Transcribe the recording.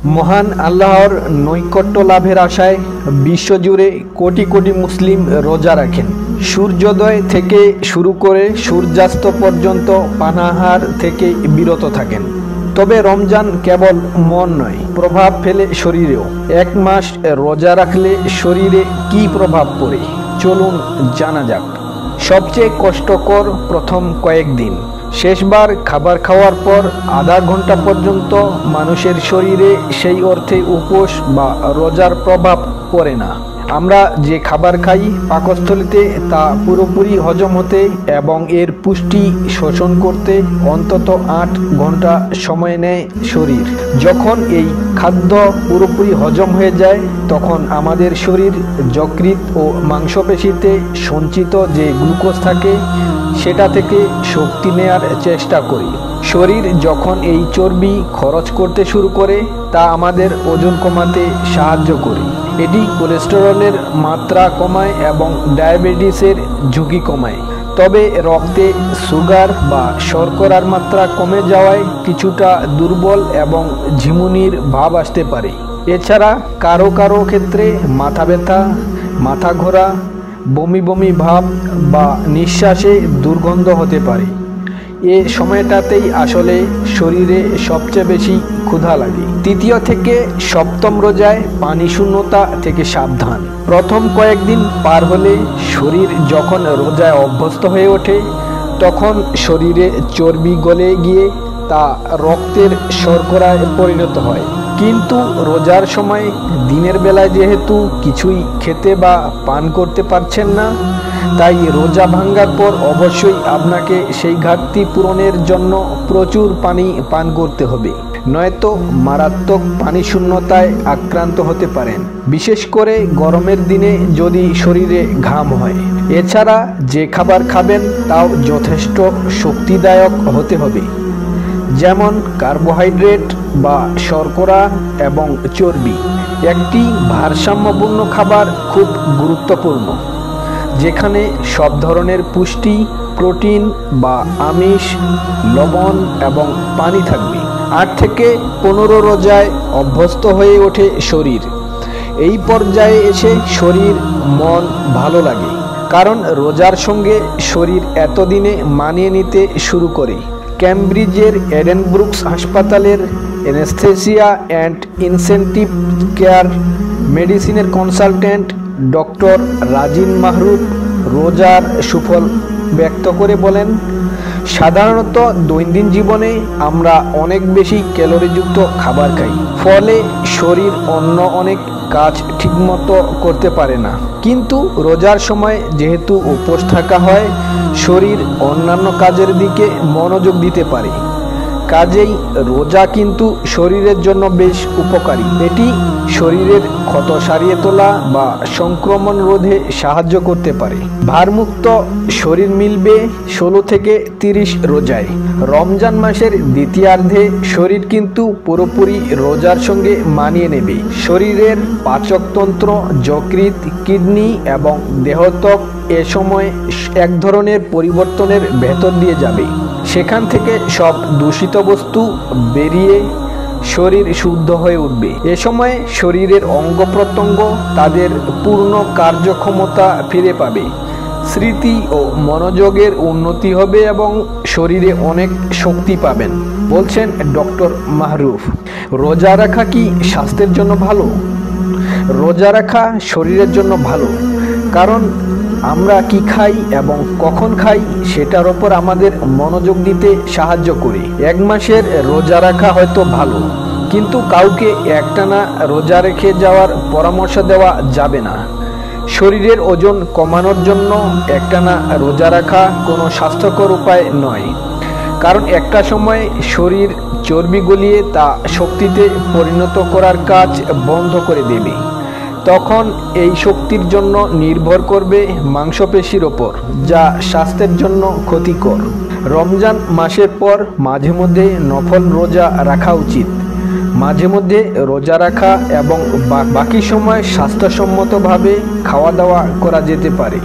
মহান আল্লাহর নৈকট্য লাভের আশায় বিশ্বজুড়ে কোটি কোটি মুসলিম রোজা রাখেন। সূর্যোদয় থেকে শুরু করে সূর্যাস্ত পর্যন্ত পানাহার থেকে বিরত থাকেন। তবে রমজান কেবল মন নয়, প্রভাব ফেলে শরীরেও। এক মাস রোজা রাখলে শরীরে কী প্রভাব পড়ে চলুন জানা যাক। সবচেয়ে কষ্টকর প্রথম কয়েকদিন। শেষবার খাবার খাওয়ার পর আধা ঘন্টা পর্যন্ত মানুষের শরীরে সেই অর্থে উপোস বা রোজার প্রভাব পড়ে না। আমরা যে খাবার খাই পাকস্থলীতে তা পুরোপুরি হজম হতে এবং এর পুষ্টি শোষণ করতে অন্তত 8 ঘন্টা সময় নেয় শরীর। যখন এই খাদ্য পুরোপুরি হজম হয়ে যায় তখন আমাদের শরীর যকৃৎ ও মাংসপেশিতে সঞ্চিত যে গ্লুকোজ থাকে সেটা থেকে শক্তি নেয়ার চেষ্টা করি। শরীর যখন এই চর্বি খরচ করতে শুরু করে তা আমাদের ওজন কমাতে সাহায্য করে। এটি কোলেস্টেরলের মাত্রা কমায় এবং ডায়াবেটিসের ঝুঁকি কমায়। তবে রক্তে সুগার বা শর্করার মাত্রা কমে যাওয়ায় কিছুটা দুর্বল এবং ঝিমুনির ভাব আসতে পারে। এছাড়া কারো কারো ক্ষেত্রে মাথা ব্যথা, মাথা ঘোরা, বমি বমি ভাব বা নিঃশ্বাসে দুর্গন্ধ হতে পারে। এ সময়টাতেই আসলে শরীরে সবচেয়ে বেশি ক্ষুধা লাগে। তৃতীয় থেকে সপ্তম রোজায় পানি শূন্যতা থেকে সাবধান। প্রথম কয়েকদিন পার হলে শরীর যখন রোজায় অভ্যস্ত হয়ে ওঠে তখন শরীরে চর্বি গলে গিয়ে তা রক্তের শর্করায় পরিণত হয়। কিন্তু রোজার সময় দিনের বেলায় যেহেতু কিছুই খেতে বা পান করতে পারছেন না, তাই রোজা ভাঙ্গার পর অবশ্যই আপনাকে সেই ঘাটতি পূরণের জন্য প্রচুর পানি পান করতে হবে, নয়তো মারাত্মক পানি শূন্যতায় আক্রান্ত হতে পারেন, বিশেষ করে গরমের দিনে যদি শরীরে ঘাম হয়। এছাড়া যে খাবার খাবেন তাও যথেষ্ট শক্তিদায়ক হতে হবে, যেমন কার্বোহাইড্রেট বা শর্করা এবং চর্বি। একটি ভারসাম্যপূর্ণ খাবার খুব গুরুত্বপূর্ণ, যেখানে সব ধরনের পুষ্টি, প্রোটিন বা আমিষ, লবণ এবং পানি থাকবে। 8 থেকে 15 রোজায় অভ্যস্ত হয়ে ওঠে শরীর। এই পর্যায়ে এসে শরীর মন ভালো লাগে, কারণ রোজার সঙ্গে শরীর এতদিনে মানিয়ে নিতে শুরু করে। ক্যামব্রিজের এডেনব্রুকস হাসপাতালের অ্যানেস্থেসিয়া অ্যান্ড ইনটেনসিভ কেয়ার মেডিসিনের কনসালট্যান্ট ডক্টর রাজিন মাহরুফ রোজার সুফল ব্যক্ত করে বলেন, সাধারণত দৈনন্দিন জীবনে আমরা অনেক বেশি ক্যালোরিযুক্ত খাবার খাই, ফলে শরীর অন্য অনেক কাজ ঠিকমতো করতে পারে না। কিন্তু রোজার সময় যেহেতু উপোস থাকা হয়, শরীর অন্যান্য কাজের দিকে মনোযোগ দিতে পারে। কাজেই রোজা কিন্তু শরীরের জন্য বেশ উপকারী। এটি শরীরের ক্ষত সারিয়ে তোলা বা সংক্রমণ রোধে সাহায্য করতে পারে। ভারমুক্ত শরীর মিলবে 16 থেকে 30 রোজায়। রমজান মাসের দ্বিতীয়ার্ধে শরীর কিন্তু পুরোপুরি রোজার সঙ্গে মানিয়ে নেবে। শরীরের পাচকতন্ত্র, যকৃৎ, কিডনি এবং দেহত্বক এ সময় এক ধরনের পরিবর্তনের ভেতর দিয়ে যাবে। সেখান থেকে সব দূষিত বস্তু বেরিয়ে শরীর শুদ্ধ হয়ে উঠবে। এ সময় শরীরের অঙ্গ প্রত্যঙ্গ তাদের পূর্ণ কার্যক্ষমতা ফিরে পাবে, স্মৃতি ও মনোযোগের উন্নতি হবে এবং শরীরে অনেক শক্তি পাবেন, বলছেন ডক্টর মাহরুফ। রোজা রাখা কি স্বাস্থ্যের জন্য ভালো? রোজা রাখা শরীরের জন্য ভালো, কারণ আমরা কি খাই এবং কখন খাই সেটার ওপর আমাদের মনোযোগ দিতে সাহায্য করে। 1 মাসের রোজা রাখা হয়তো ভালো, কিন্তু কাউকে একটানা রোজা রেখে যাওয়ার পরামর্শ দেওয়া যাবে না। শরীরের ওজন কমানোর জন্য একটানা রোজা রাখা কোনো স্বাস্থ্যকর উপায় নয়, কারণ একটা সময় শরীর চর্বি গলিয়ে তা শক্তিতে পরিণত করার কাজ বন্ধ করে দেবে। তখন এই শক্তির জন্য নির্ভর করবে মাংসপেশির ওপর, যা স্বাস্থ্যের জন্য ক্ষতিকর। রমজান মাসের পর মাঝে মধ্যে নফল রোজা রাখা উচিত। মাঝে মধ্যে রোজা রাখা এবং বাকি সময় স্বাস্থ্যসম্মতভাবে খাওয়া দাওয়া করা যেতে পারে।